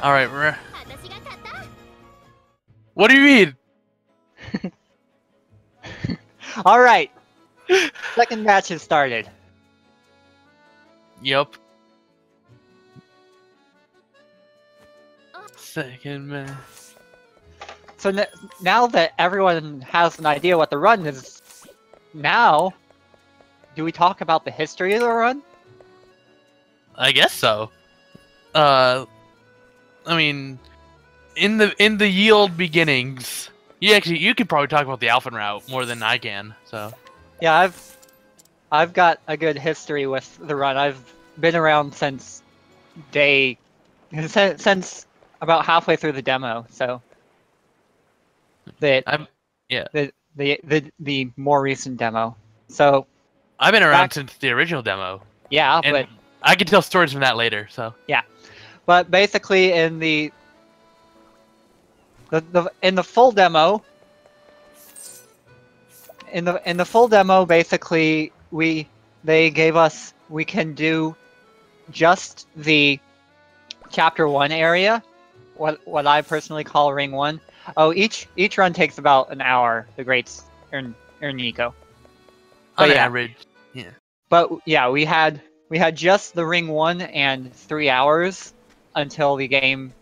All right. What do you mean? All right. Second match has started. Yup. Second match. So now that everyone has an idea what the run is, now, do we talk about the history of the run? I guess so. I mean, in the yield beginnings, you could probably talk about the Alphen route more than I can. So Yeah, I've got a good history with the run. I've been around since since about halfway through the demo. So the more recent demo. So I've been around since the original demo. Yeah, and but I can tell stories from that later. So yeah, but basically in the full demo, in the full demo, basically they gave us we can do just the chapter 1 area, what I personally call ring 1. Oh, each run takes about an hour. The greats or Nico. On average, yeah. But yeah, we had just the ring 1 and 3 hours until the game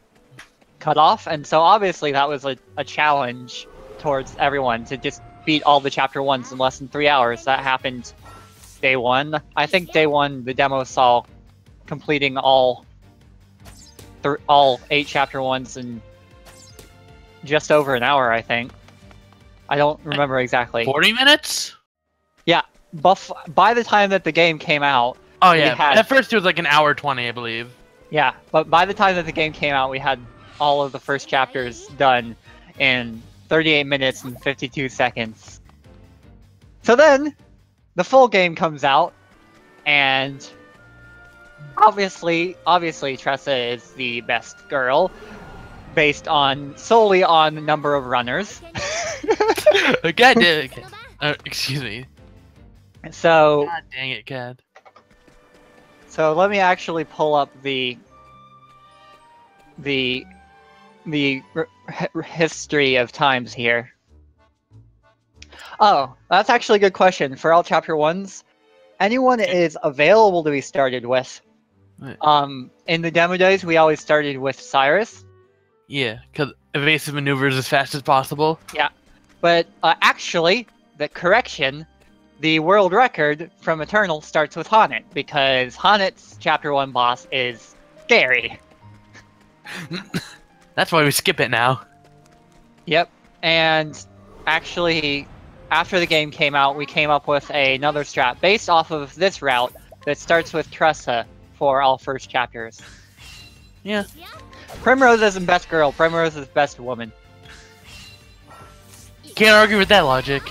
cut off, and so obviously that was a challenge towards everyone to just beat all the chapter 1s in less than 3 hours. That happened day 1. I think day 1 the demo saw completing all 8 chapter 1s in just over an hour, I think. I don't remember exactly. 40 minutes? Yeah, by the time that the game came out... Oh yeah, at first it was like an hour 20, I believe. Yeah, but by the time that the game came out, we had all of the first chapters done in 38 minutes and 52 seconds. So then, the full game comes out, and obviously Tressa is the best girl, based solely on the number of runners. God damn it. Excuse me. So... God dang it, Cad. So let me actually pull up the history of times here. Oh, that's actually a good question. For all chapter 1s, anyone is available to be started with. In the demo days, we always started with Cyrus. Yeah, because evasive maneuvers as fast as possible. Yeah, but actually, the correction, the world record from Eternal starts with Honnet, because Honnet's chapter 1 boss is scary. That's why we skip it now. Yep, and actually, after the game came out, we came up with another strat based off of this route that starts with Tressa for all first chapters. Yeah. Primrose isn't best girl, Primrose is best woman. Can't argue with that logic.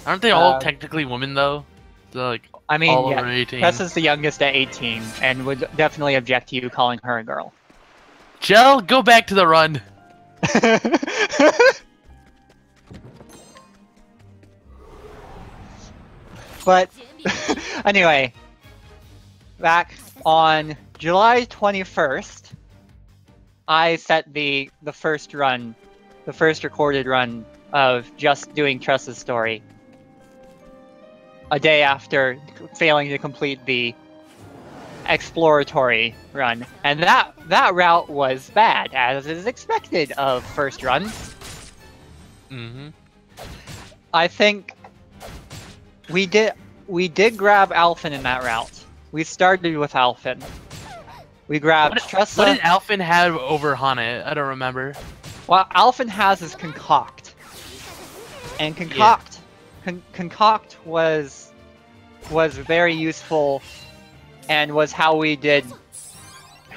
Aren't they all technically women, though? So, like, I mean, all yeah, over 18. Tressa's the youngest at 18, and would definitely object to you calling her a girl. Jell, go back to the run! But, anyway, back on July 21st, I set the first recorded run of just doing Tressa's story. A day after failing to complete the exploratory run. And that route was bad, as is expected of first runs. Mm-hmm. I think we did grab Alphen in that route. We started with Alphen. We grabbed Tressa. What did Alphen have over Honnet? I don't remember. What Alphen has is Concoct. And Concoct, Concoct was very useful, and was how we did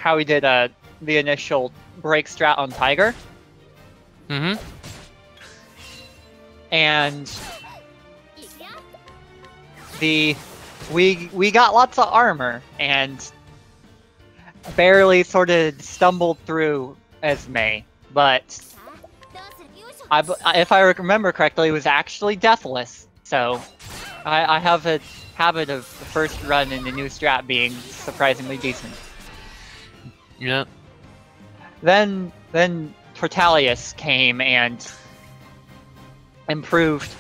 the initial break strat on Tiger. Mm-hmm. And we got lots of armor and barely sort of stumbled through Esme, but if I remember correctly, it was actually deathless. So I have a habit of the first run in the new strat being surprisingly decent. Yeah. Then Tortalius came and improved.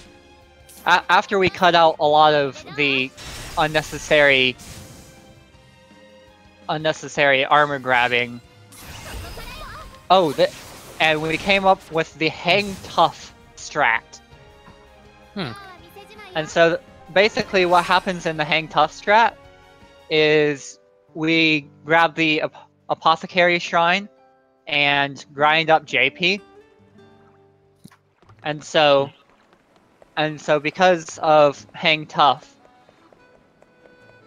After we cut out a lot of the unnecessary armor grabbing. Oh, and we came up with the Hang Tough strat. And so basically what happens in the Hang Tough strat is we grab the Apothecary Shrine and grind up JP. And so because of Hang Tough,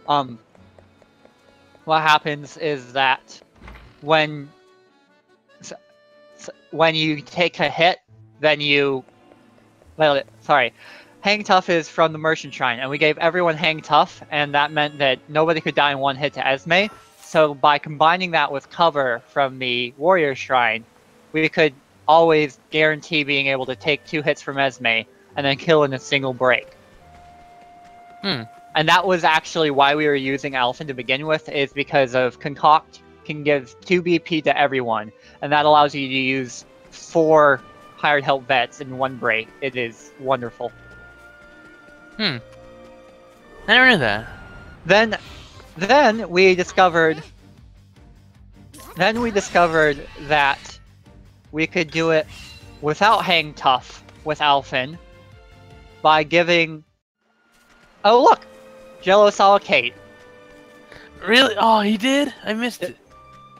what happens is that when you take a hit, then you... Well, sorry. Hang Tough is from the Merchant Shrine, and we gave everyone Hang Tough, and that meant that nobody could die in one hit to Esme. So by combining that with cover from the Warrior Shrine, we could always guarantee being able to take 2 hits from Esme, and then kill in a single break. And that was actually why we were using Alphen to begin with, is because of Concoct can give 2 BP to everyone, and that allows you to use 4 hired help vets in 1 break. It is wonderful. I never knew that. Then we discovered that we could do it without Hang Tough with Alphen by giving... Oh look! Jello saw a Kate. Really? Oh, he did? I missed it.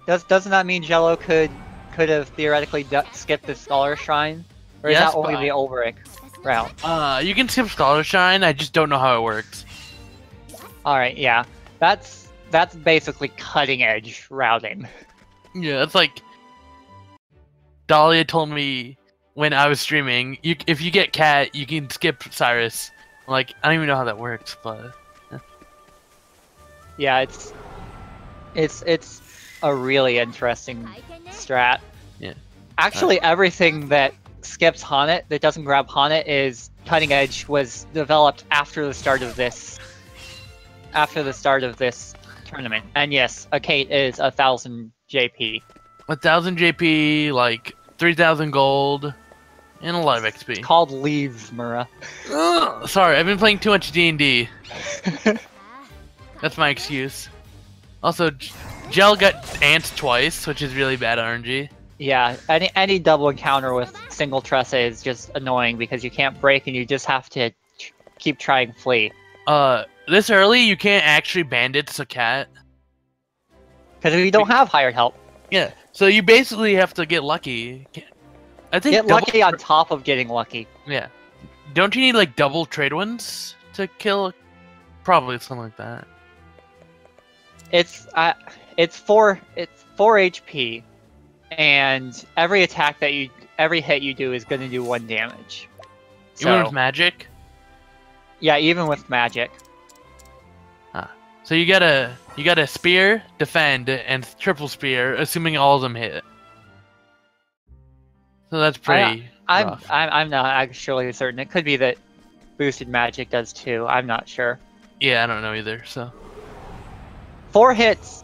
Doesn't that mean Jello could have theoretically skipped the Scholar Shrine? Or is Yes, that only the Ulrich route? You can skip Scholar Shrine, I just don't know how it works. Alright, yeah. That's basically cutting edge routing. Yeah, it's like... Dalia told me when I was streaming, if you get Cat, you can skip Cyrus. I'm like, I don't even know how that works, but... Yeah, it's a really interesting strat. Yeah. Actually, everything that skips Haunted, that doesn't grab Haunted, is cutting edge, was developed after the start of this tournament. And yes, a Kate is 1,000 JP. 1,000 JP, like 3,000 gold, and a lot of XP. It's called Leaves, Mura. Sorry, I've been playing too much D&D. That's my excuse. Also, Gel got ants twice, which is really bad RNG. Yeah, any double encounter with single Tressa is just annoying because you can't break and you just have to keep trying flee. This early you can't actually bandits a cat. Because we don't have hired help. Yeah, so you basically have to get lucky. I think get lucky on top of getting lucky. Yeah. Don't you need like double trade ones to kill? Probably something like that. It's 4 HP, and every hit you do is going to do 1 damage. Even with magic? Yeah, even with magic. So you gotta spear, defend, and triple spear, assuming all of them hit. So that's pretty rough. I'm not actually certain. It could be that boosted magic does too. I'm not sure. Yeah, I don't know either. So 4 hits.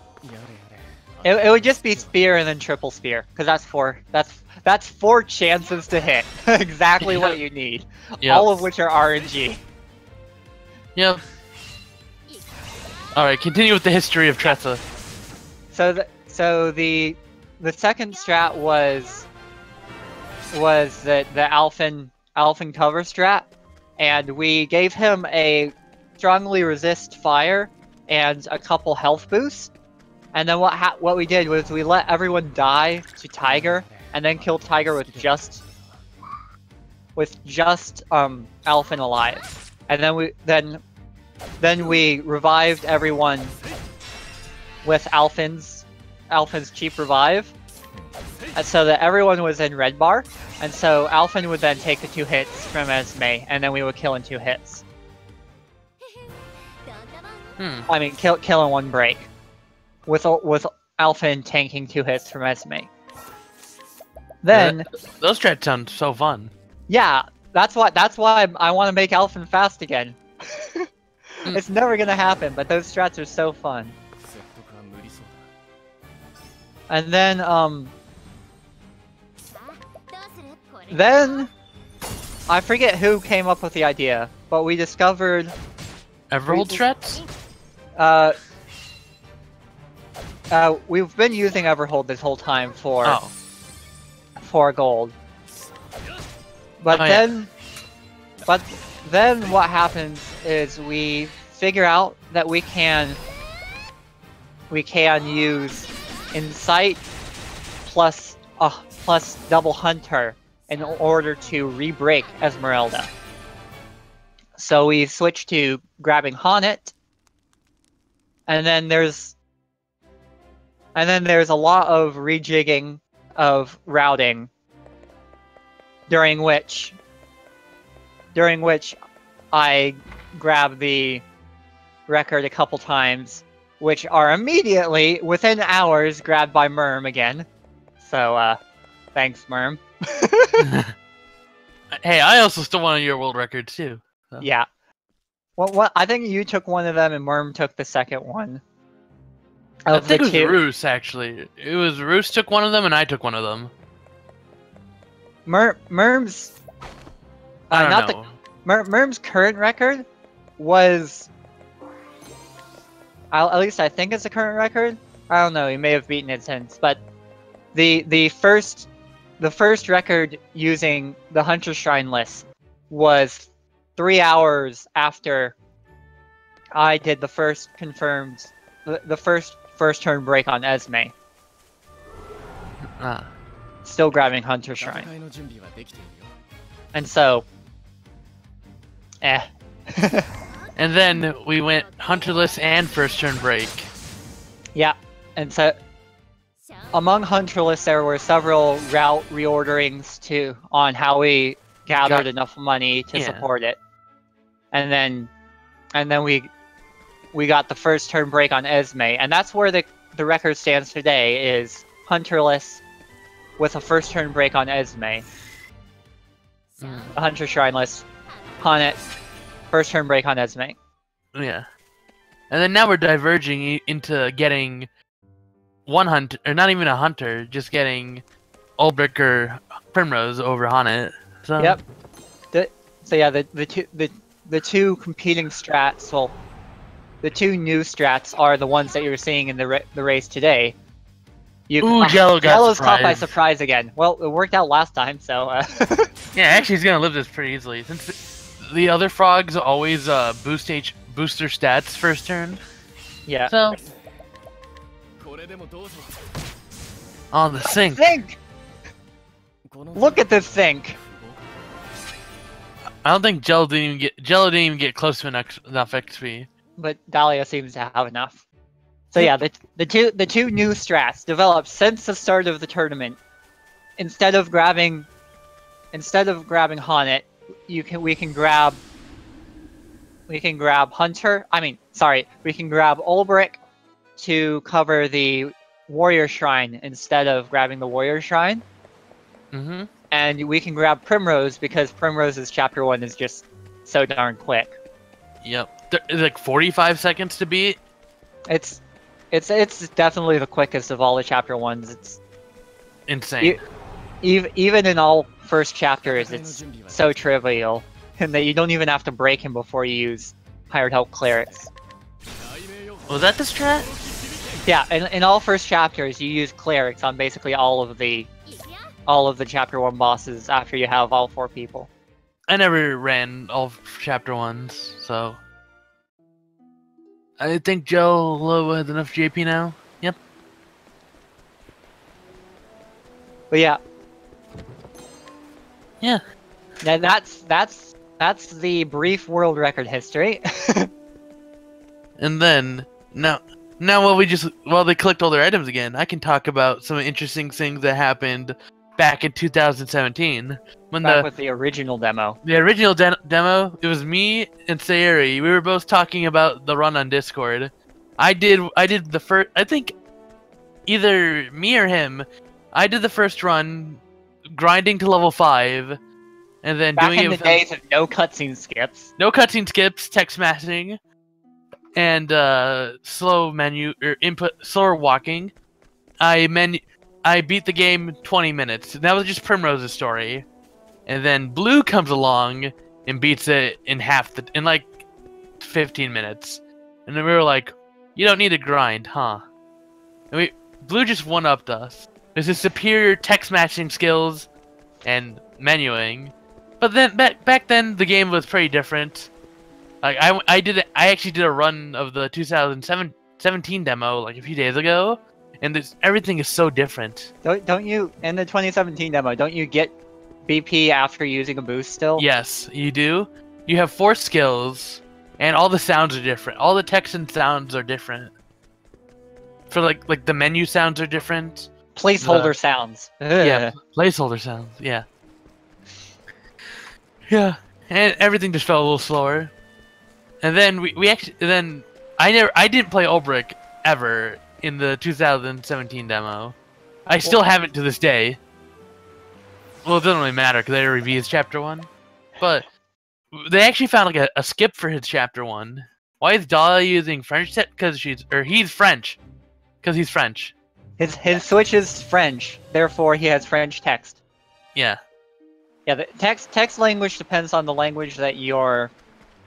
It would just be spear and then triple spear, because that's 4 chances to hit. Exactly what you need. Yep. All of which are RNG. Yep. All right, continue with the history of Tressa. So the second strat was the Alphen cover strat, and we gave him a strongly resist fire and a couple health boosts. And then what we did was we let everyone die to Tiger, and then kill Tiger with just Alphen alive. And then we revived everyone with Alphen's cheap revive, so that everyone was in red bar. And so Alphen would then take the 2 hits from Esme, and then we would kill in 2 hits. I mean, kill in 1 break. With Alphen tanking 2 hits from Esme. Then those strats sound so fun. Yeah, that's why I want to make Alphen fast again. It's never gonna happen, but those strats are so fun. And then I forget who came up with the idea, but we discovered Everhold strats? We've been using Everhold this whole time for gold. But then what happens is we figure out that we can use Insight plus double Hunter in order to re-break Esmeralda. So we switch to grabbing Honnet, and then there's a lot of rejigging of routing, during which I grab the record a couple times, which are immediately, within hours, grabbed by Merm again. So, thanks, Merm. Hey, I also stole one of your world records too. So. Yeah. Well, I think you took one of them and Merm took the second one. I think it was Roos, actually. It was Roos took one of them and I took one of them. Merm's... Merm's current record was... at least I think it's the current record. I don't know, he may have beaten it since, but the first record using the Hunter Shrine list was 3 hours after I did the first confirmed, the first turn break on Esme. Still grabbing Hunter Shrine. And so, And then we went Hunterless and first turn break. Yeah, and so among Hunterless there were several route reorderings on how we gathered enough money to support it. And then we got the first turn break on Esme, and that's where the record stands today, is Hunterless with a first turn break on Esme. The Hunter Shrineless, Honnet, first turn break on Esme. Yeah. And then now we're diverging into getting one hunter, or not even a hunter, just getting Ulbrich or Primrose over Honnet. So. Yep. The two competing strats, well, the two new strats are the ones that you're seeing in the race today. Jello's caught by surprise again. Well, it worked out last time, so... Yeah, actually he's gonna live this pretty easily, since the other frogs always booster stats first turn. Yeah. So... On the sink! Sink! Look at this sink! I don't think Jello didn't even get close to enough XP. But Dalia seems to have enough. So yeah, the two new strats developed since the start of the tournament. Instead of grabbing Honnet, we can grab Hunter. We can grab Ulbrich to cover the Warrior Shrine instead of grabbing the Warrior Shrine. Mm-hmm. And we can grab Primrose because Primrose's chapter 1 is just so darn quick. Yep. It's like 45 seconds to beat. It's definitely the quickest of all the chapter 1s. It's insane. Even in all first chapters, it's so trivial, and that you don't even have to break him before you use hired help clerics. Was that the strat? Yeah, in all first chapters, you use clerics on basically all of the chapter 1 bosses after you have all 4 people. I never ran all chapter 1s, so I think Joe has enough JP now. Yep. But yeah. Yeah. Now that's the brief world record history. And then now while they collect all their items again, I can talk about some interesting things that happened back in 2017 when with the original demo. The original demo, it was me and Sayuri. We were both talking about the run on Discord. I did the first. I think either me or him. I did the first run, grinding to level 5, and then back doing in it the with days of no cutscene skips. No cutscene skips, text mashing, and slow menu or input, slower walking. I beat the game 20 minutes. That was just Primrose's story, and then Blue comes along and beats it in in like 15 minutes, and then we were like, "You don't need to grind, huh?" And Blue just one-upped us. There's his superior text matching skills and menuing, but then back then the game was pretty different. Like I actually did a run of the 2017 demo like a few days ago, and everything is so different. Don't you, in the 2017 demo, don't you get BP after using a boost still? Yes, you do. You have 4 skills, and all the sounds are different. All the text and sounds are different. For like the menu sounds are different. Placeholder sounds. Ugh. Yeah, placeholder sounds. Yeah. Yeah, and everything just felt a little slower. And then I didn't play Ulbrich ever in the 2017 demo. I still haven't to this day. Well, it doesn't really matter because I already reviewed Chapter 1. But they actually found like a skip for his Chapter 1. Why is Dalia using French? Because he's French. Because he's French. His Switch is French, therefore he has French text. Yeah. Yeah, the text language depends on the language that your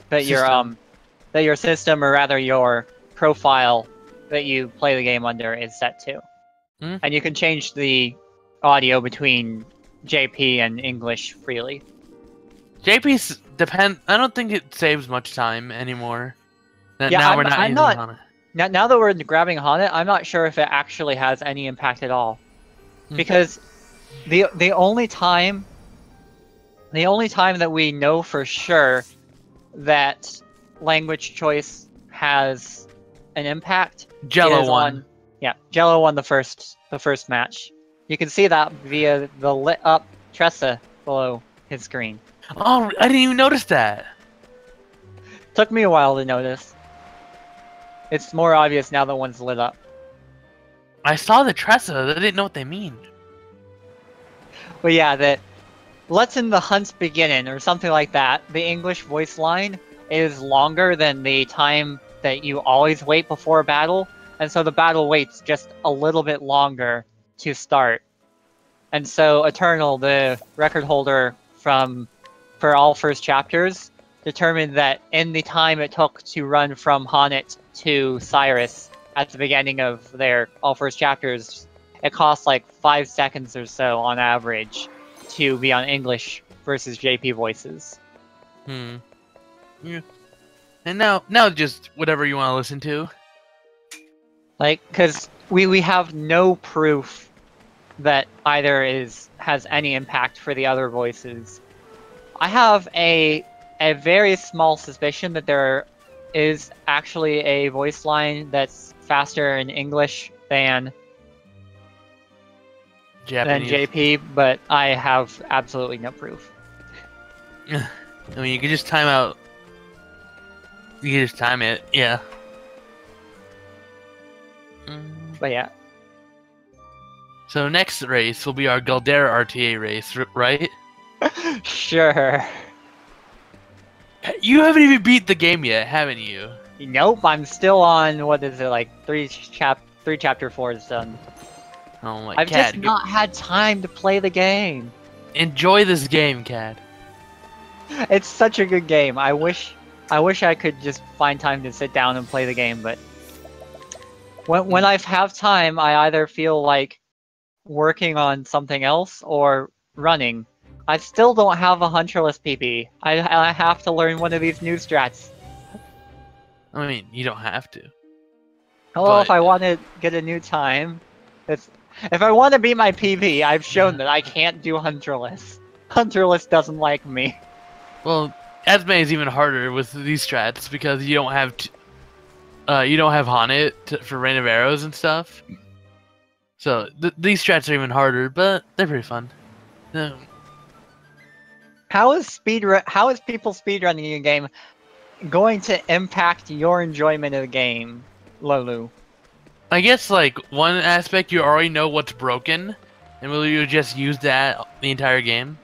system, or rather your profile that you play the game under, is set to. And you can change the audio between JP and English freely. JP's depend. I don't think it saves much time anymore. Yeah, now we're not using Hana. Now that we're grabbing Hana, I'm not sure if it actually has any impact at all, because the only time that we know for sure that language choice has an impact, Jello won. Yeah, Jello won the first match. You can see that via the lit up Tressa below his screen. Oh, I didn't even notice that. Took me a while to notice. It's more obvious now that one's lit up. I saw the Tressa. I didn't know what they mean. But yeah, that "Let's in the hunt's beginning" or something like that. The English voice line is longer than the time that you always wait before a battle, and so the battle waits just a little bit longer to start. And so Eternal, the record holder for all first chapters, determined that in the time it took to run from Honnet to Cyrus at the beginning of their all first chapters, it cost like 5 seconds or so on average to be on English versus JP voices. Yeah. And now just whatever you want to listen to. Like, because we have no proof that either has any impact for the other voices. I have a very small suspicion that there is actually a voice line that's faster in English than JP, but I have absolutely no proof. I mean, you can just time out. You can just time it, yeah. But yeah. So next race will be our Galdera RTA race, right? Sure. You haven't even beat the game yet, haven't you? Nope, I'm still on, what is it, like 3 chapter 4s done. Oh my god. I've just not had time to play the game. Enjoy this game, Cad. It's such a good game. I wish I could just find time to sit down and play the game, but when I have time, I either feel like working on something else or running. I still don't have a hunterless PP. I have to learn one of these new strats. I mean, you don't have to. Hello, if I want to get a new time, if I want to beat my PB, I've shown that I can't do hunterless. Hunterless doesn't like me. Well, Esme is even harder with these strats because you don't have Honnet for rain of arrows and stuff. So these strats are even harder, but they're pretty fun. How is people speedrunning a game going to impact your enjoyment of the game, Lolu? I guess like one aspect, you already know what's broken, and will you just use that the entire game?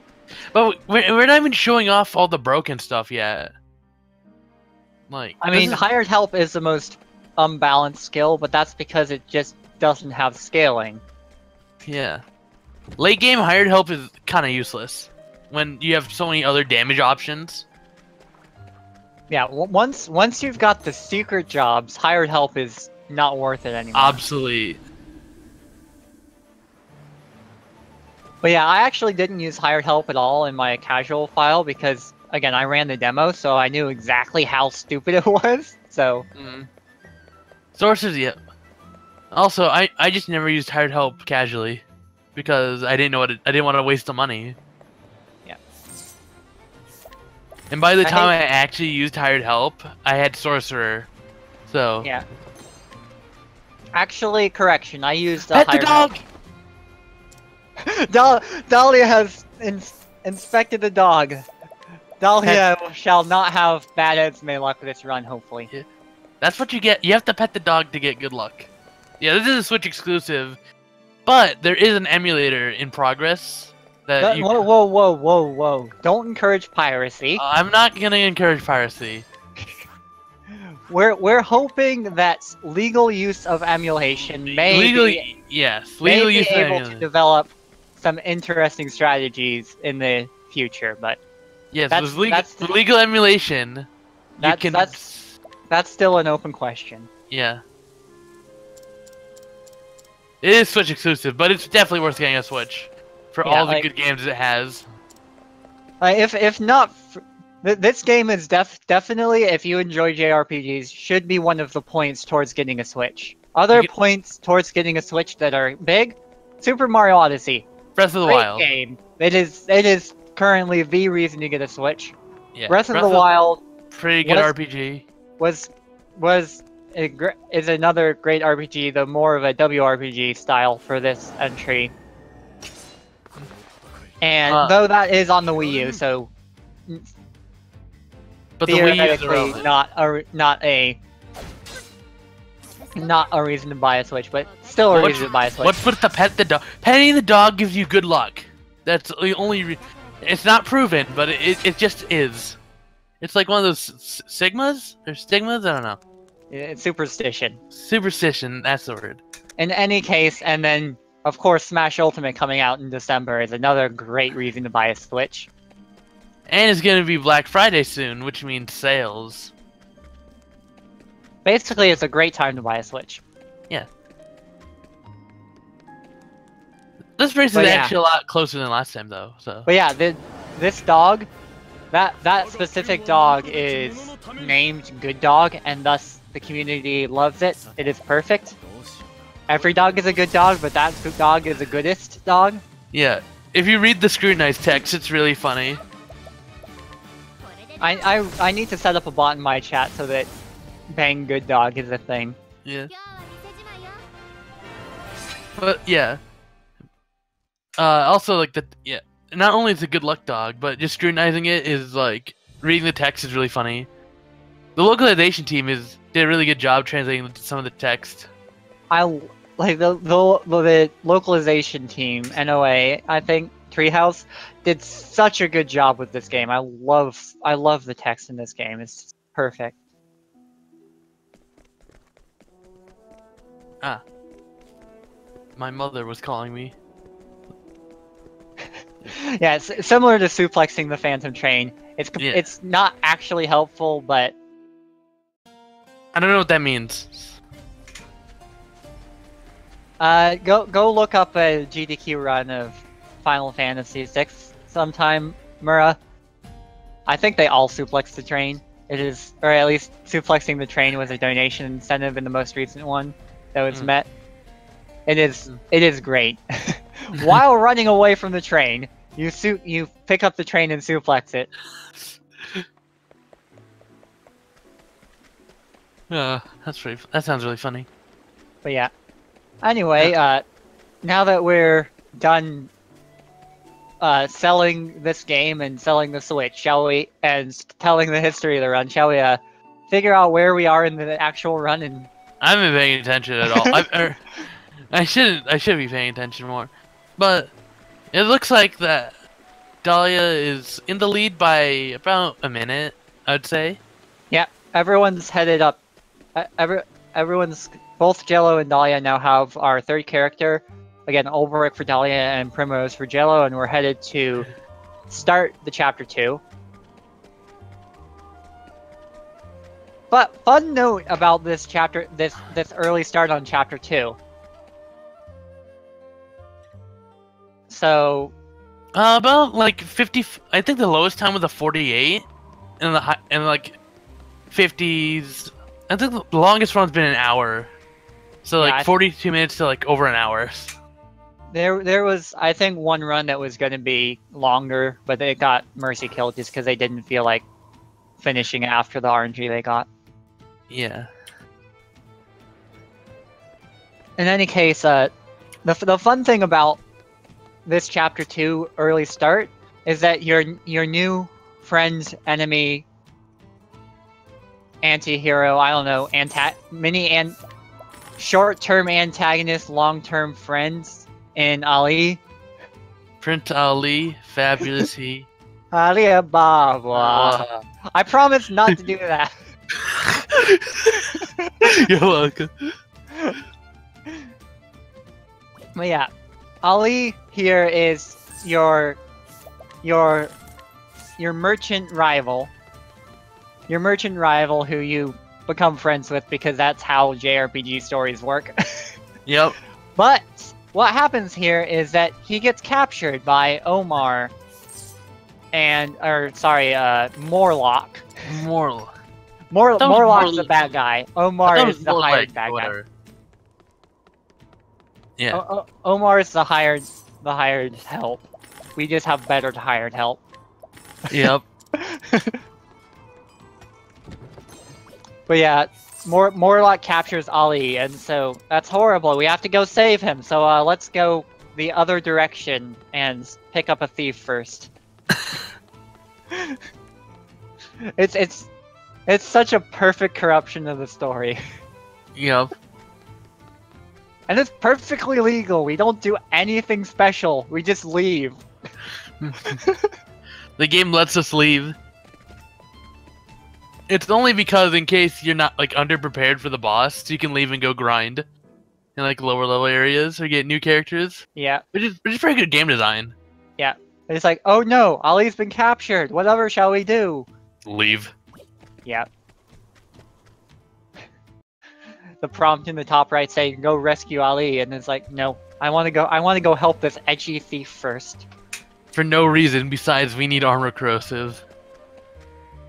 But we're not even showing off all the broken stuff yet. Like, I mean, hired help is the most unbalanced skill, but that's because it just doesn't have scaling. Yeah. Late game hired help is kind of useless when you have so many other damage options. Yeah, once you've got the secret jobs, hired help is not worth it anymore. Obsolete. But yeah, I actually didn't use hired help at all in my casual file because, again, I ran the demo, so I knew exactly how stupid it was. So. Sources, yeah. Also, I just never used hired help casually because I didn't know I didn't want to waste the money. Yeah. And by the time I actually used hired help, I had sorcerer. So. Yeah. Actually, correction. I used Pet the hired dog. help. Dalia has inspected the dog. Dalia shall not have bad Esme luck this run, hopefully. Yeah. That's what you get. You have to pet the dog to get good luck. Yeah, this is a Switch exclusive, but there is an emulator in progress. Whoa. Don't encourage piracy. I'm not gonna encourage piracy. We're hoping that legal use of emulation may be able to develop some interesting strategies in the future, but yes, with legal emulation, that's still an open question. Yeah, it is Switch exclusive, but it's definitely worth getting a Switch for all the good games it has. If not, this game is definitely, if you enjoy JRPGs, should be one of the points towards getting a Switch. Other points towards getting a Switch that are big: Super Mario Odyssey. Breath of the Wild. Game. It is currently the reason to get a Switch. Yeah. Breath of the Wild. Pretty good RPG. Is another great RPG, though more of a WRPG style for this entry. And though that is on the Wii U, so but the Wii U is irrelevant. not a reason to buy a Switch, but still a reason to buy a Switch. What's with the pet the dog? Petting the dog gives you good luck. That's the only. It's not proven, but it just is. It's like one of those sigmas or stigmas. I don't know. It's superstition. Superstition. That's the word. In any case, and then of course Smash Ultimate coming out in December is another great reason to buy a Switch. And it's gonna be Black Friday soon, which means sales. Basically, it's a great time to buy a Switch. Yeah. This race is actually a lot closer than last time, though. So. But yeah, this dog, that specific dog is named Good Dog, and thus the community loves it. It is perfect. Every dog is a good dog, but that dog is the goodest dog. Yeah. If you read the scrutinized text, it's really funny. I need to set up a bot in my chat so that Bang Good Dog is a thing. Yeah. But yeah. Also, like not only is it a good luck dog, but just scrutinizing it is like reading the text is really funny. The localization team did a really good job translating some of the text. I like the localization team, NOA, I think Treehouse did such a good job with this game. I love the text in this game. It's perfect. Ah. My mother was calling me. Yeah, it's similar to suplexing the Phantom Train. It's not actually helpful, but I don't know what that means. Go look up a GDQ run of Final Fantasy VI sometime, Mura. I think they all suplex the train. It is, or at least suplexing the train was a donation incentive in the most recent one that was met. It is great. While running away from the train, you pick up the train and suplex it. That sounds really funny. But yeah. Anyway, now that we're done selling this game and selling the Switch, shall we, and telling the history of the run, shall we figure out where we are in the actual run? And I haven't been paying attention at all. I should be paying attention more. But it looks like that Dalia is in the lead by about a minute, I'd say. Yeah, everyone's headed up. Everyone's both Jello and Dalia now have our third character. Again, Ulbrich for Dalia and Primrose for Jello, and we're headed to start the chapter 2. But fun note about this chapter, this early start on chapter 2. So, about like 50. I think the lowest time was a 48, and the high, and like 50s. I think the longest one's been an hour. So like 42 minutes to like over an hour. There was, I think, one run that was going to be longer, but it got mercy killed just because they didn't feel like finishing after the RNG they got. Yeah. In any case, the fun thing about this chapter 2 early start is that your new friend, enemy, anti-hero, I don't know, short-term antagonist, long-term friends in Ali. Prince Ali, fabulous he. Alibaba. I promise not to do that. You're welcome. But yeah, Ali here is your merchant rival. Your merchant rival who you become friends with because that's how JRPG stories work. Yep. But what happens here is that he gets captured by Omar Morlock. Morlock's the bad guy. Omar is the hired bad guy. Yeah. Omar is the hired help. We just have better hired help. Yep. But yeah, Morlock captures Ali, and so that's horrible. We have to go save him. So let's go the other direction and pick up a thief first. It's such a perfect corruption of the story. Yep. And it's perfectly legal. We don't do anything special. We just leave. The game lets us leave. It's only because in case you're not like underprepared for the boss, you can leave and go grind in like lower level areas or get new characters. Yeah. Which is very good game design. Yeah. It's like, oh no, Ali's been captured. Whatever shall we do? Leave. Yeah. The prompt in the top right saying go rescue Ali, and it's like, no, I want to go help this edgy thief first. For no reason besides we need armor corrosive.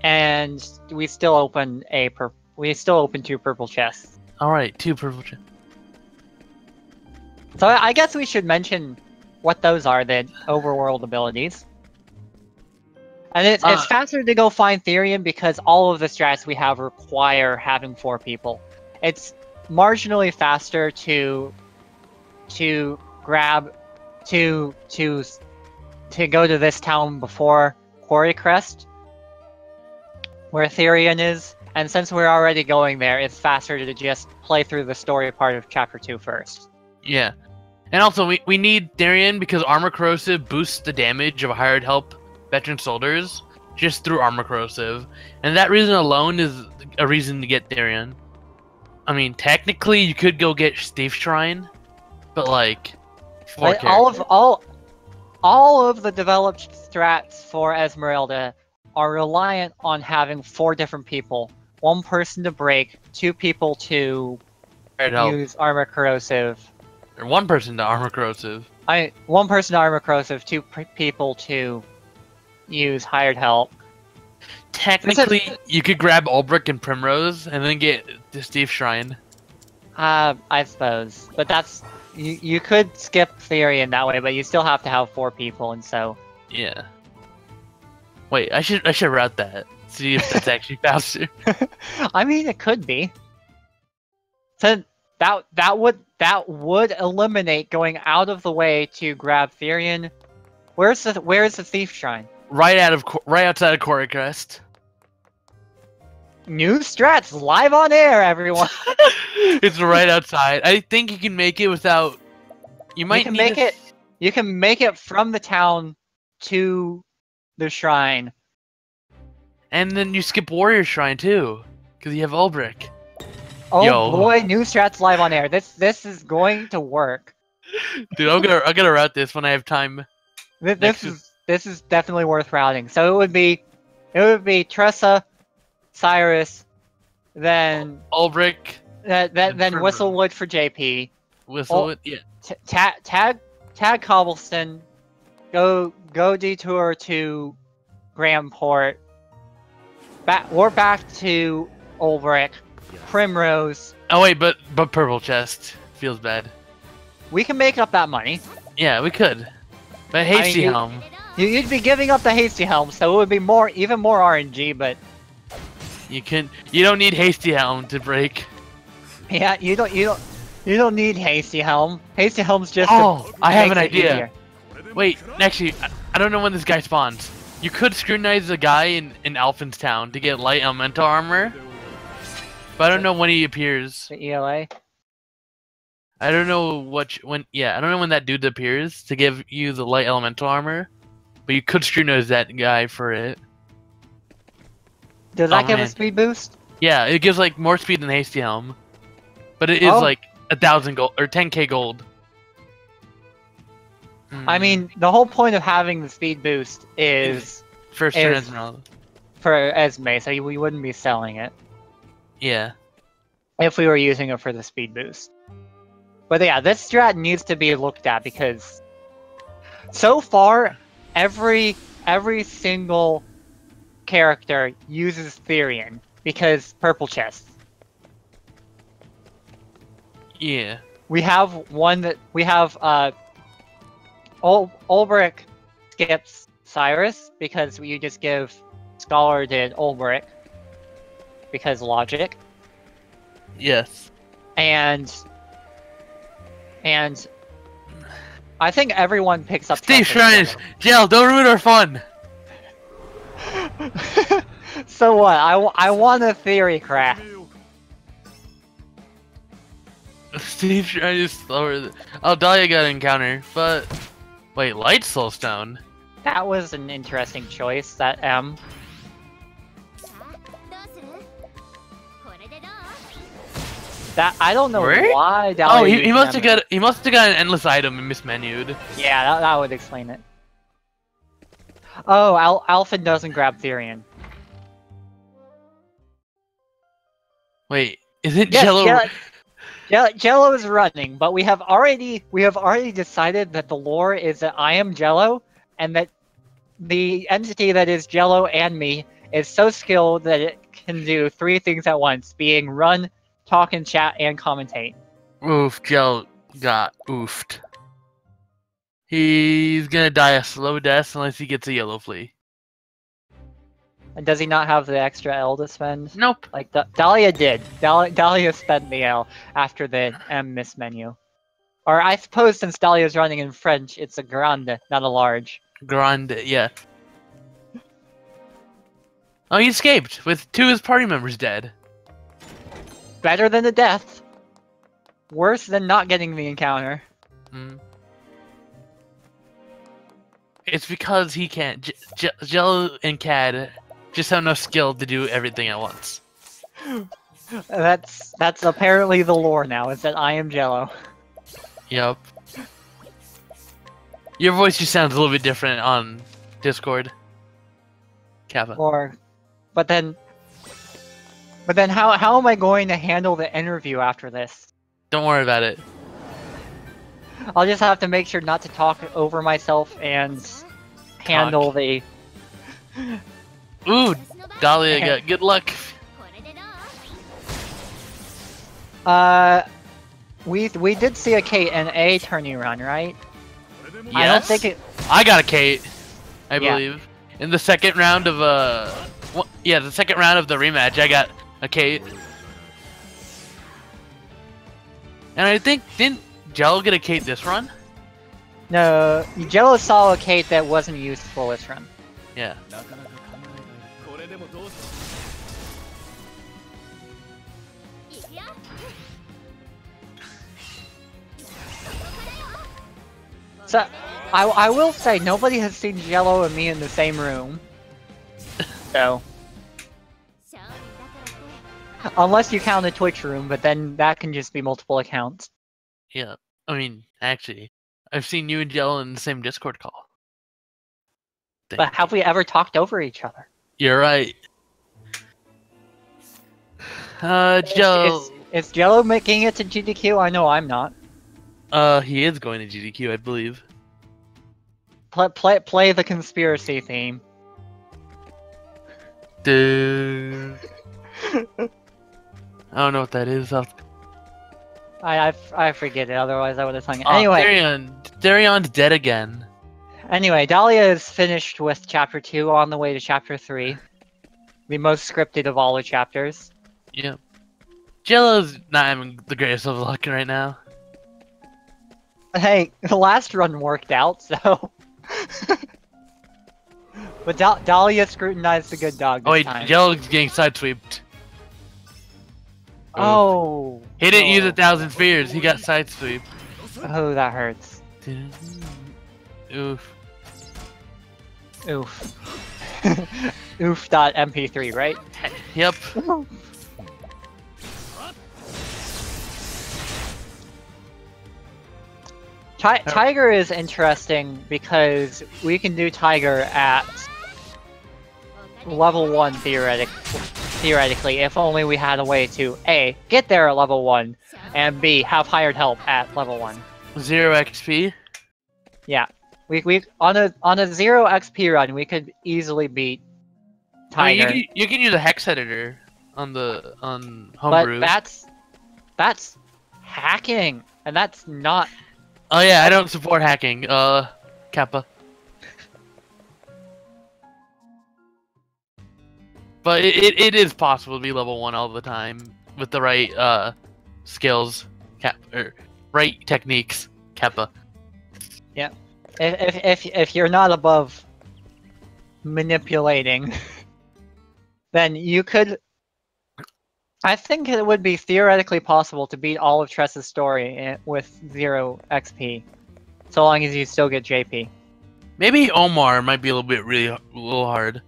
And we still open two purple chests. All right, 2 purple chests. So I guess we should mention what those are, the overworld abilities. And it's faster to go find Therion because all of the strats we have require having 4 people. It's marginally faster to grab to go to this town before Quarry Crest, where Therion is, and since we're already going there, it's faster to just play through the story part of Chapter 2 first. Yeah. And also, we need Therion because armor corrosive boosts the damage of hired help veteran soldiers just through armor corrosive. And that reason alone is a reason to get Therion. I mean, technically, you could go get Steve Shrine, but like, all of the developed strats for Esmeralda are reliant on having 4 different people. 1 person to break, 2 people to use armor corrosive. Or 1 person to armor corrosive. 1 person to armor corrosive, 2 people to use hired help. Technically, you could grab Ulbrich and Primrose and then get the Steve Shrine. I suppose, but that's you could skip Therion that way, but you still have to have 4 people, and so. Yeah. Wait, I should route that. See if that's actually faster. I mean, it could be. So that would eliminate going out of the way to grab Therion. Where's the Thief Shrine? Right outside of Quarry Crest. New strats live on air, everyone. It's right outside. I think you can make it without. You can make it from the town to the shrine. And then you skip Warrior Shrine too, because you have Ulbrich. Oh Yo. boy, new strats live on air. This is going to work. Dude, I'm gonna route this when I have time. This is definitely worth routing. So it would be Tressa, Cyrus, then Ulbrich. then Primrose. Whistlewood for JP. Whistlewood. Yeah. Tag Cobblestone. Go detour to Gramport. Back to Ulbrich. Primrose. Oh wait, but purple chest feels bad. We can make up that money. Yeah, we could. But hasty helm. You'd be giving up the hasty helm, so it would be even more RNG. But You don't need hasty helm to break. yeah, you don't need hasty helm. Hasty helm's just. Oh, I have an makes it idea. easier. Wait, actually, I don't know when this guy spawns. You could scrutinize the guy in Alphen's town to get light elemental armor. But I don't know when he appears. The ELA. I don't know when that dude appears to give you the light elemental armor. But you could scrutinize that guy for it. Does that give a speed boost? Yeah, it gives like more speed than hasty helm. But it is like 1,000 gold or 10k gold. I mean, the whole point of having the speed boost is first turn Esmeralda. For Esme, so we wouldn't be selling it. Yeah. If we were using it for the speed boost. But yeah, this strat needs to be looked at because so far, every single character uses Therian because purple chest. Yeah. We have Ulbrich skips Cyrus because you just give Scholar to Ulbrich because logic. Yes. And I think everyone picks up. Steve Shrines, Jill, don't ruin our fun. So what? I want a theory craft. Steve Shrines is slower. Oh, Dalia got an encounter, but wait, Light Soulstone. That was an interesting choice. That M. That I don't know why. Oh, he must have got an endless item and mismenued. Yeah, that would explain it. Oh, Alphen doesn't grab Therian. Wait, is it Jello? Jello is running, but we have already decided that the lore is that I am Jello, and that the entity that is Jello and me is so skilled that it can do 3 things at once, being run, talk and chat, and commentate. Oof, Jello got oofed. He's gonna die a slow death unless he gets a yellow flea. And does he not have the extra L to spend? Nope. Like Dalia did. Dalia spent the L after the M mismenu. Or I suppose since Dalia's running in French, it's a grande, not a large. Grande, yeah. Oh, he escaped with 2 of his party members dead. Better than the death. Worse than not getting the encounter. It's because he can't. Jello and Cad just have no skill to do everything at once. That's apparently the lore now, is that I am Jello. Yep. Your voice just sounds a little bit different on Discord. Kappa. But then how am I going to handle the interview after this? Don't worry about it. I'll just have to make sure not to talk over myself and handle the... Ooh, Dalia got good luck. We did see a Kate in a tourney run, right? Yes. I don't think it... I got a Kate, I believe. In the second round of the second round of the rematch, I got a Kate. And I think, didn't Jello get a Kate this run? No, Jello saw a Kate that wasn't useful this run. Yeah. So, I will say, nobody has seen Jello and me in the same room. So... Unless you count a Twitch room, but then that can just be multiple accounts. Yeah. I mean, actually, I've seen you and Jello in the same Discord call. But have we ever talked over each other? You're right. Jello. Is Jello making it to GDQ? I know I'm not. He is going to GDQ, I believe. Play the conspiracy theme. Dude. I don't know what that is. I forget it. Otherwise, I would have sung it. Oh, Anyway, Darion's dead again. Anyway, Dalia is finished with Chapter 2, on the way to Chapter 3. The most scripted of all the chapters. Yeah. Jello's not having the greatest of luck right now. Hey, the last run worked out, so... But Dalia scrutinized the good dog this time. Jello's getting sideswept. Oh! He didn't use 1,000 spheres, he got sideswept. Oh, that hurts. Oof. Oof. Oof.mp3, right? Yep. Tiger is interesting because we can do Tiger at level 1 theoretically, if only we had a way to A, get there at level 1, and B, have hired help at level 1. 0 XP? Yeah. We on a 0 XP run, we could easily beat Tiger. I mean, you can use a hex editor on homebrew. But that's hacking, and that's not. Oh yeah, I don't support hacking. Kappa. But it is possible to be level 1 all the time with the right skills, right techniques, Kappa. Yeah. If you're not above manipulating, then you could. I think it would be theoretically possible to beat all of Tressa's story with 0 XP, so long as you still get JP. Maybe Omar might be a little hard.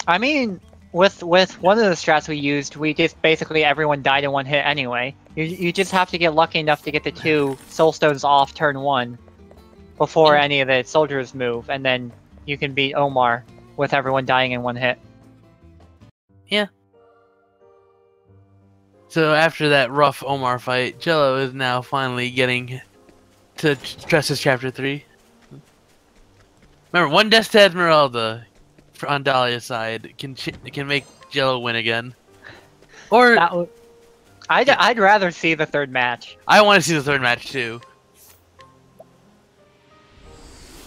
I mean, with one of the strats we used, we just basically everyone died in one hit anyway. You just have to get lucky enough to get the 2 soul stones off turn 1 before any of the soldiers move, and then you can beat Omar with everyone dying in one hit. Yeah. So after that rough Omar fight, Jello is now finally getting to Tressa's Chapter 3. Remember, one death to Esmeralda on Dalia's side can make Jello win again. Or I'd rather see the third match. I want to see the third match too.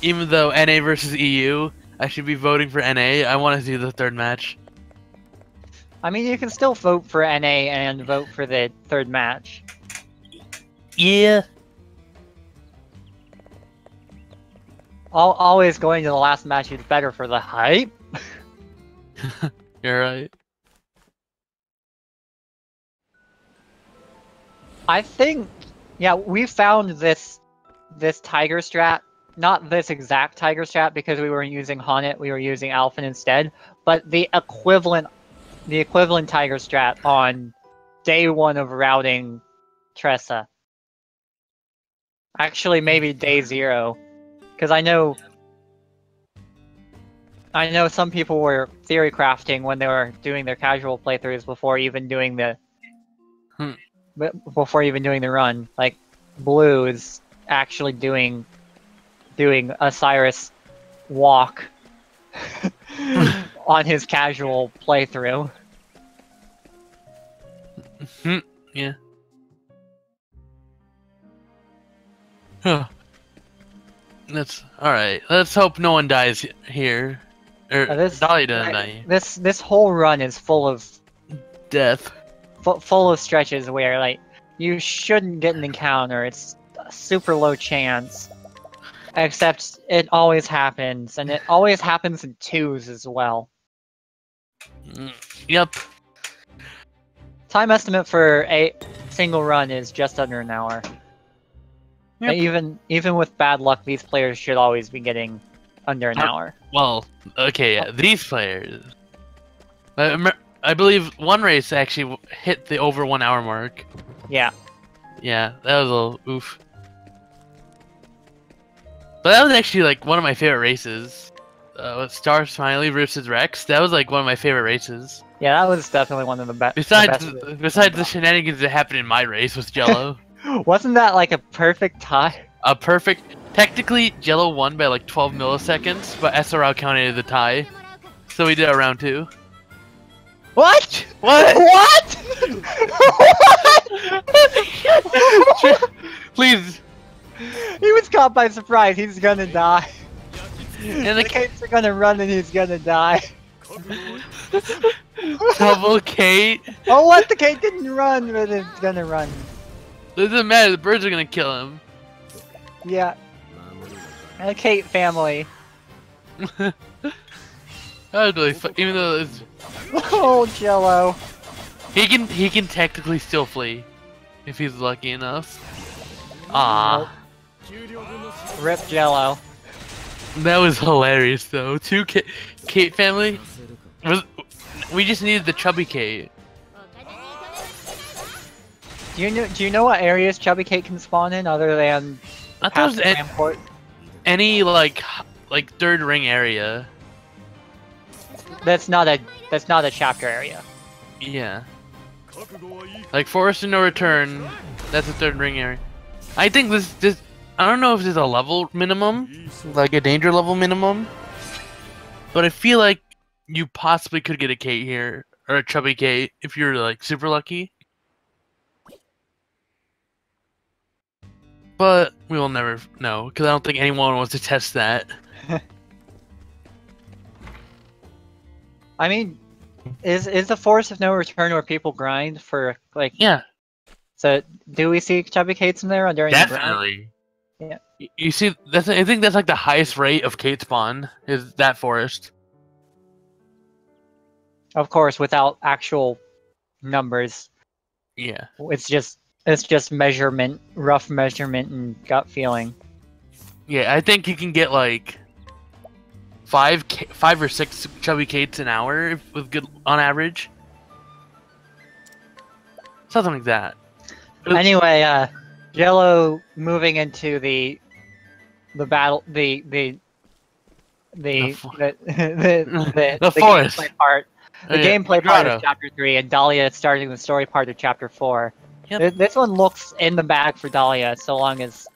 Even though NA versus EU, I should be voting for NA. I want to see the third match. I mean, you can still vote for NA and vote for the third match. Yeah. Always going to the last match is better for the hype. You're right. I think, yeah, we found this Tiger strat. Not this exact Tiger strat because we weren't using Haunted, we were using Alphen instead. But the equivalent Tiger strat on day 1 of routing Tressa. Actually, maybe day 0, because I know some people were theory crafting when they were doing their casual playthroughs before even doing the run. Like Blue is actually doing Osiris walk on his casual playthrough. Yeah. Huh. That's alright. Let's hope no one dies here. Dalia doesn't die. This whole run is full of death. Full of stretches where like you shouldn't get an encounter. It's a super low chance. Except it always happens, and it always happens in 2s as well. Yep. Time estimate for a single run is just under an hour. Yep. Even with bad luck, these players should always be getting under an hour. Well, okay, yeah, these players. I I believe one race actually hit the over 1 hour mark. Yeah. Yeah, that was a little oof. But that was actually like one of my favorite races. With Star Smiley versus Rex. That was like one of my favorite races. Yeah, that was definitely one of the best. Besides the shenanigans that happened in my race with Jello. Wasn't that like a perfect tie? A perfect. Technically, Jello won by like 12 milliseconds, but SRL counted the tie. So we did a round 2. What? What? What? What? Please. He was caught by surprise. He's gonna die. And The Kates are gonna run and he's gonna die. Double Kate. Oh, what? The Kate didn't run, but it's gonna run. Doesn't matter. The birds are gonna kill him. Yeah. And the Kate family. That was really fun. Even though it's... Oh, Jello. He can technically still flee if he's lucky enough. Ah. Rip Jello. That was hilarious though. Kate family. We just needed the chubby Kate. Do you know what areas Chubby Kate can spawn in other than I thought it was Ramport? any like third ring area. That's not a chapter area. Yeah. Like Forest of No Return, that's a third ring area. I think this I don't know if there's a level minimum, like a danger level minimum, but I feel like you possibly could get a Kate here, or a chubby Kate, if you're like super lucky. But we will never know, because I don't think anyone wants to test that. I mean, is the Forest of No Return where people grind for like? Yeah. So do we see chubby Kates in there during the grind? Definitely. Yeah. You see, I think that's like the highest rate of Kate spawn is that forest. Of course, without actual numbers. Yeah. It's just measurement, rough measurement, and gut feeling. Yeah, I think you can get like 5 or 6 chubby Kates an hour with good on average. Something like that. Anyway, Jello moving into the battle, the forest gameplay part. The gameplay part of Chapter 3, and Dalia starting the story part of Chapter 4. Yep. This one looks in the bag for Dalia, so long as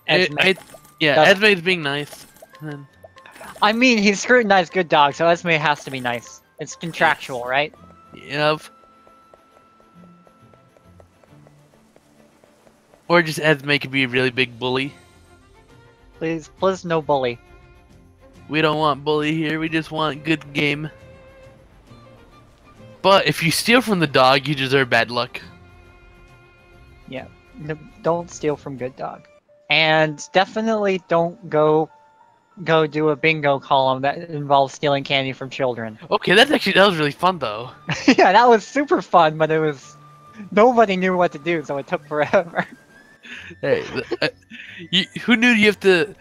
Esme's being nice. I mean, he's scrutinized good dog, so Esme has to be nice. It's contractual, right? Yep. Or just Esme could be a really big bully. Please no bully. We don't want bully here, we just want good game. But if you steal from the dog, you deserve bad luck. Yeah, no, don't steal from good dog. And definitely don't go do a bingo column that involves stealing candy from children. Okay, that was really fun though. Yeah, that was super fun, but it was... Nobody knew what to do, so it took forever. Hey, who knew you have to...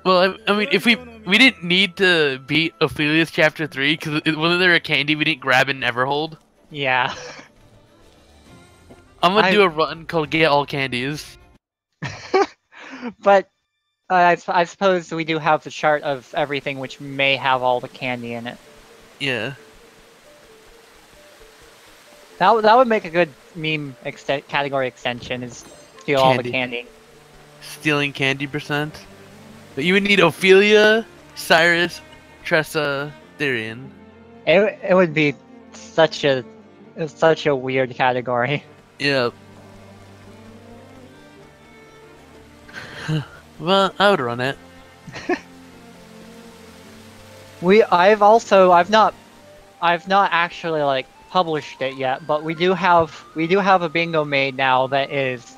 Well, I mean, if we didn't need to beat Ophelia's Chapter 3, because wasn't there a candy we didn't grab and never hold? Yeah. I'm gonna do a run called Get All Candies. But I suppose we do have the chart of everything which may have all the candy in it. Yeah. That would make a good meme category extension, is steal all the candy. Stealing candy %. But you would need Ophelia, Cyrus, Tressa, Therian. It would be such a weird category. Yep. Well, I would run it. I've not actually like published it yet, but we do have a bingo made now that is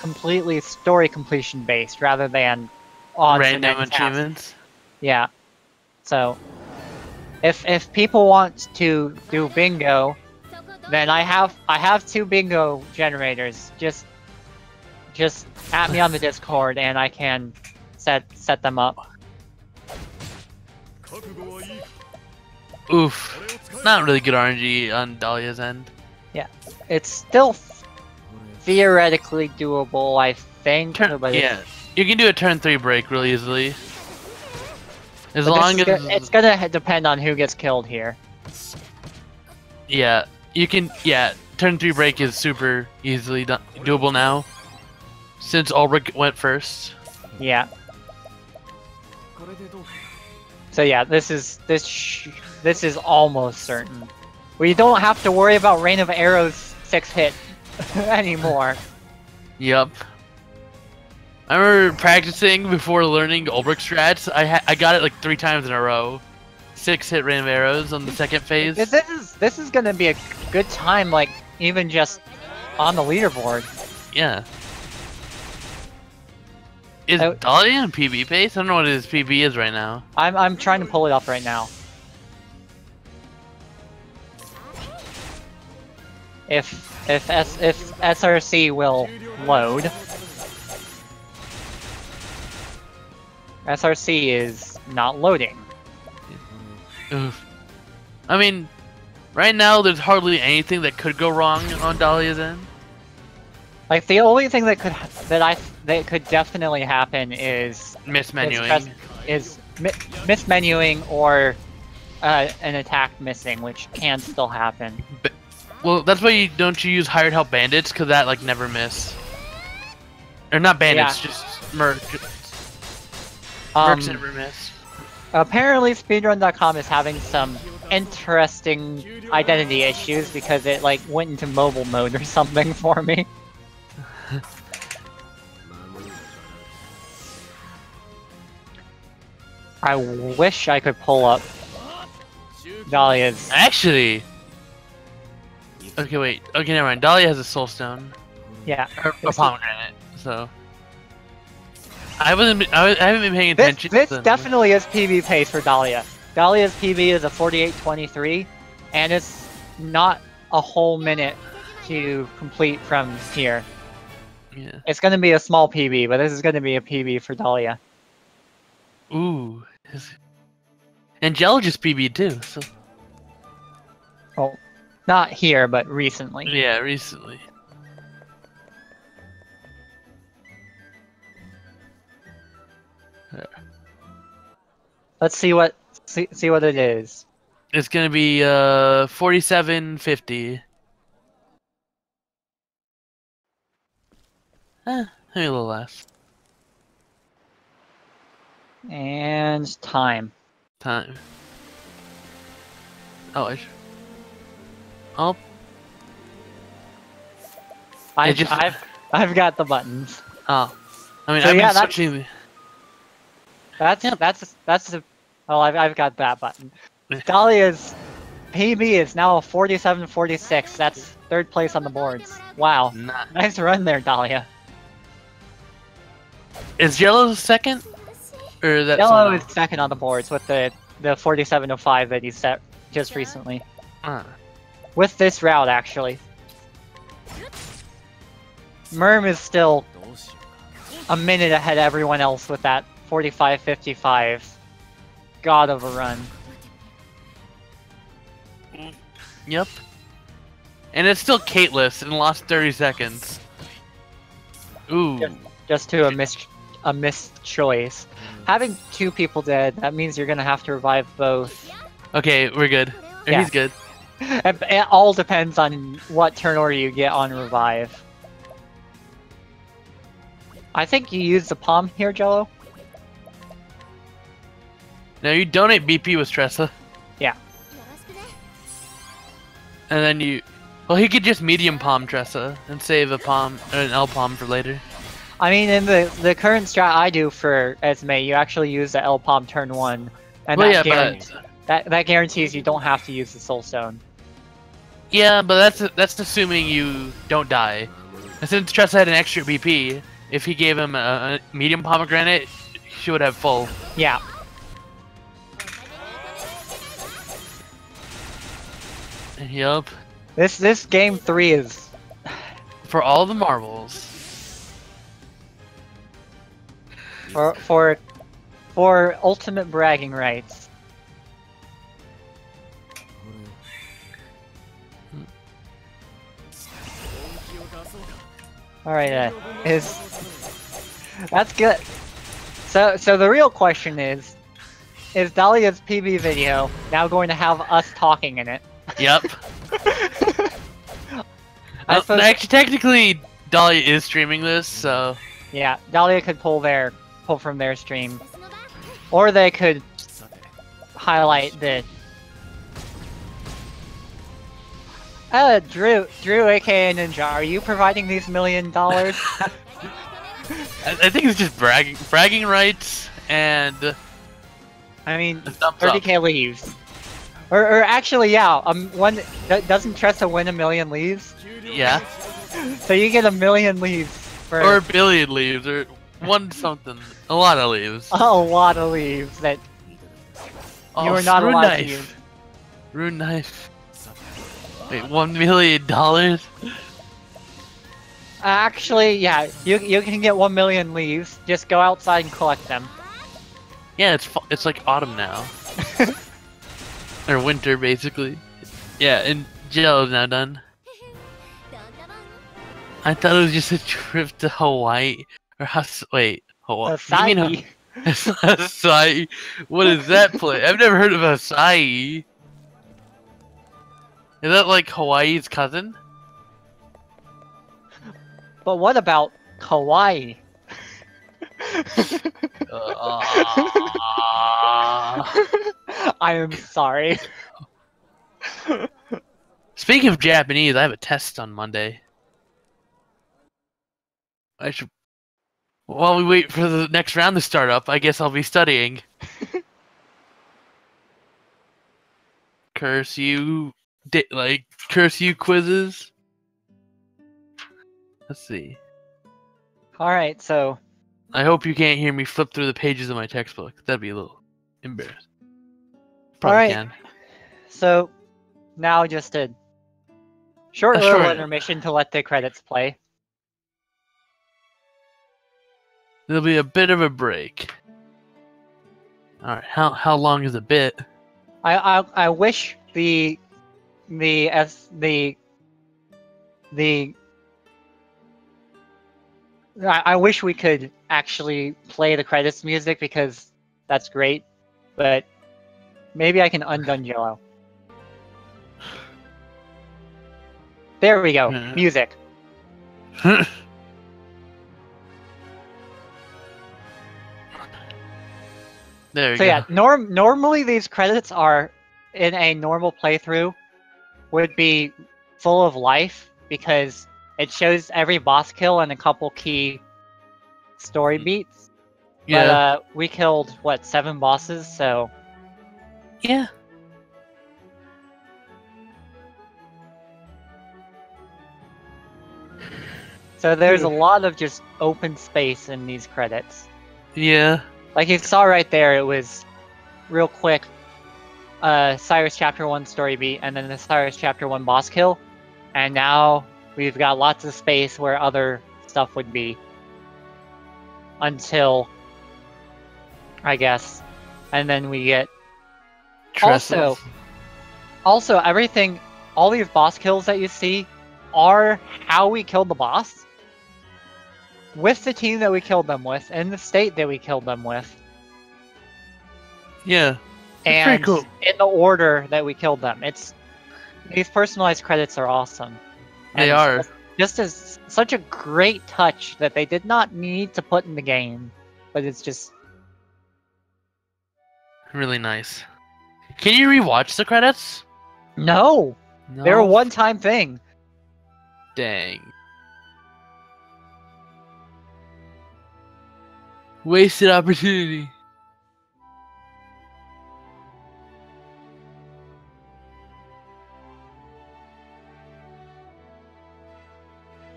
completely story completion based rather than on random achievements. Yeah. So if people want to do bingo, then I have 2 bingo generators. Just at me on the Discord and I can set them up. Oof. Not really good RNG on Dalia's end. Yeah, it's still theoretically doable, I think. But Yeah, you can do a turn 3 break really easily. As but long as it's gonna depend on who gets killed here. yeah, you can. Yeah, turn 3 break is super easily doable now, since Ulrich went first. Yeah. So yeah, this is almost certain. We don't have to worry about Rain of Arrows 6-hit anymore. Yep. I remember practicing before learning Ulrich strats. I got it like 3 times in a row. 6-hit Rain of Arrows on the second phase. This is gonna be a good time, like even just on the leaderboard. Yeah. Is Dalia in PB pace? I don't know what his PB is right now. I'm trying to pull it up right now. If SRC will load. SRC is not loading. Oof. I mean, right now there's hardly anything that could go wrong on Dalia's end. Like the only thing that could definitely happen is mismenuing. Mismenuing or an attack missing, which can still happen. Well, that's why you use hired help bandits, because that like never miss. Or not bandits, just mercs. Mercs never miss. Apparently, speedrun.com is having some interesting identity issues because it like went into mobile mode or something for me. I wish I could pull up Dalia's. Actually, okay, wait. Okay, never mind. Dalia has a soul stone. Yeah. Or a pomegranate. So I haven't been paying attention. This definitely is PB pace for Dalia. Dalia's PB is a 48:23, and it's not a whole minute to complete from here. Yeah. It's gonna be a small PB, but this is gonna be a PB for Dalia. Ooh. And jello just PB too, so. Well, not here, but recently. Yeah, recently. Let's see what it is. It's gonna be 4750. Maybe a little less. And time. Time. Oh, oh. I've got the buttons. Oh, I mean, So I've yeah, been switching. Oh, I've got that button. Dalia's PB is now 47:46. That's 3rd place on the boards. Wow. Nice run there, Dalia. Is Jello second? Or that Jello is 2nd on the boards with the 47:05 that he set just recently. With this route, actually. Merm is still a minute ahead of everyone else with that 45:55. God of a run. Yep. And it's still Caitlyn and lost 30 seconds. Ooh. Just to a missed choice. Having 2 people dead, that means you're gonna have to revive both. Okay, we're good. Yeah. He's good. It all depends on what turn order you get on revive. I think you use the palm here, Jello. Now you donate BP with Tressa. Yeah. And then you... Well, he could just medium palm Tressa and save a palm, or an L palm for later. I mean, in the current strat I do for Esme, you actually use the L palm turn 1. And Well, that guarantees you don't have to use the soul stone. Yeah, but that's assuming you don't die. And since Tressa had an extra BP, if he gave him a medium pomegranate, she would have full. Yeah. Yup. This game 3 is for all the marbles. For ultimate bragging rights. Alright, that's good. So the real question is Dalia's PB video now going to have us talking in it? Yep. I suppose, Actually, technically, Dalia is streaming this, so yeah, Dalia could pull from their stream, or they could highlight the. Drew, aka Ninja, are you providing these $1 million? I think it's just bragging rights and. I mean, Thumbs 30k leaves. Or actually, yeah, doesn't Tressa win 1 million leaves? Yeah. So you get 1 million leaves for... Or 1 billion leaves, or one something. A lot of leaves. A lot of leaves that you are not rune allowed knife. to use. Rune knife. Wait, $1 million? Actually, yeah, you can get 1 million leaves. Just go outside and collect them. Yeah, it's like autumn now. Or winter, basically. Yeah, and Jello's now done. I thought it was just a trip to Hawaii. Or wait, Hawaii. Acai. You mean Acai? What is that place? I've never heard of Acai. Is that like Hawaii's cousin? But what about Hawaii? I am sorry. Speaking of Japanese, I have a test on Monday. I should. While we wait for the next round to start up, I guess I'll be studying. Curse you, curse you quizzes. Let's see. Alright, so... I hope you can't hear me flip through the pages of my textbook. That'd be a little embarrassing. Probably can. So, now just a short little intermission to let the credits play. There'll be a bit of a break. Alright, how long is a bit? I wish I wish we could actually play the credits music because that's great, but maybe I can undone Jello. There we go, music. There we So go. yeah, normally these credits are, in a normal playthrough, would be full of life because it shows every boss kill and a couple key story beats. Yeah. But we killed, what, 7 bosses, so... Yeah. So there's a lot of just open space in these credits. Yeah. Like you saw right there, it was real quick, Cyrus Chapter 1 story beat, and then the Cyrus Chapter 1 boss kill. And now we've got lots of space where other stuff would be. Until, I guess. And then we get... Tressa. Also, everything, all these boss kills that you see are how we killed the boss. With the team that we killed them with, and the state that we killed them with. Yeah. And pretty cool. In the order that we killed them. These personalized credits are awesome. They are. Just as such a great touch that they did not need to put in the game, but it's just really nice. Can you rewatch the credits? No. They're a one-time thing. Dang. Wasted opportunity.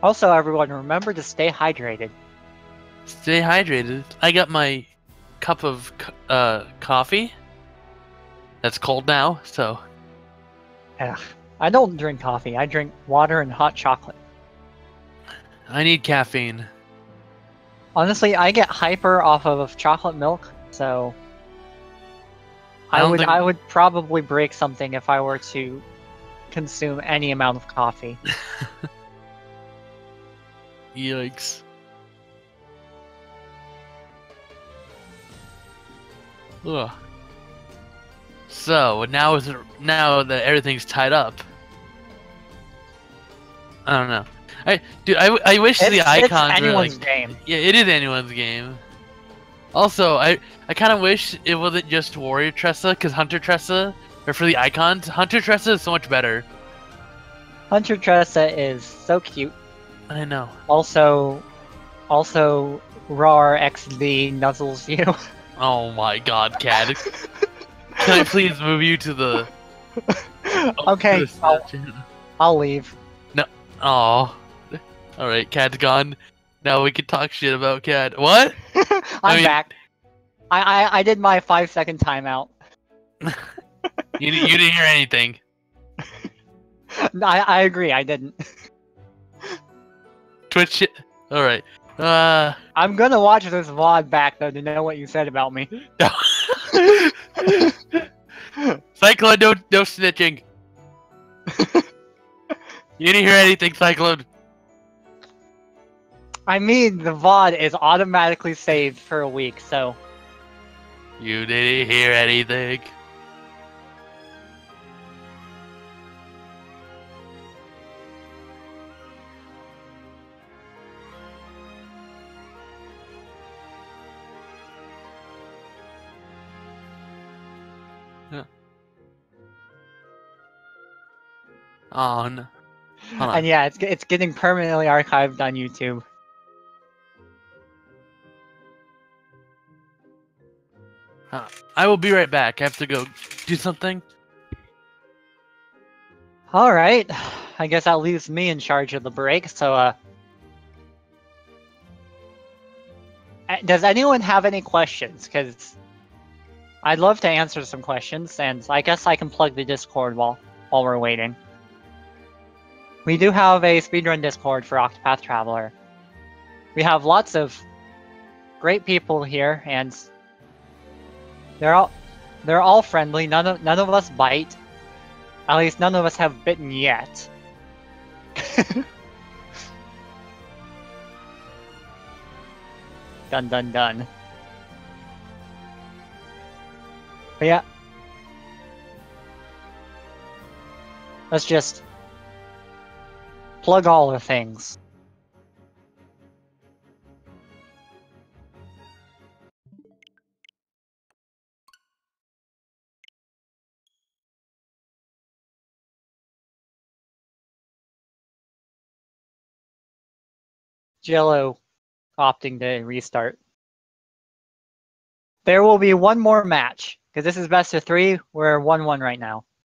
Also, everyone, remember to stay hydrated. Stay hydrated. I got my cup of coffee. That's cold now, so... Ugh. I don't drink coffee. I drink water and hot chocolate. I need caffeine. Honestly, I get hyper off of chocolate milk, so... I would probably break something if I were to consume any amount of coffee. Yikes. Ugh. So now that everything's tied up, I don't know. I wish the icons It's were anyone's like, game. yeah, it is anyone's game. Also, I kind of wish it wasn't just Warrior Tressa, because Hunter Tressa, or for the icons, Hunter Tressa is so much better. Hunter Tressa is so cute. I know. Also, Rar XD nuzzles you. Oh my God, Cad. Can I please move you to the? Okay, I'll leave. No. Oh. All right, Cad's gone. Now we can talk shit about Cad. What? I'm back. I did my 5-second timeout. You didn't hear anything. I agree, I didn't. Twitch shit. All right. I'm gonna watch this VOD back though to know what you said about me. Cyclone, no snitching. You didn't hear anything, Cyclone. I mean, the VOD is automatically saved for a week, so. You didn't hear anything. Yeah. Oh no. Hold on. And yeah, it's getting permanently archived on YouTube. I will be right back. I have to go do something. Alright, I guess that leaves me in charge of the break, so does anyone have any questions? Because I'd love to answer some questions, and I guess I can plug the Discord while we're waiting. We do have a speedrun Discord for Octopath Traveler. We have lots of great people here, and they're all friendly. None of us bite. At least none of us have bitten yet. Dun dun dun. But yeah. Let's just plug all the things. Jello opting to restart. There will be one more match, because this is best of 3. We're 1-1 right now.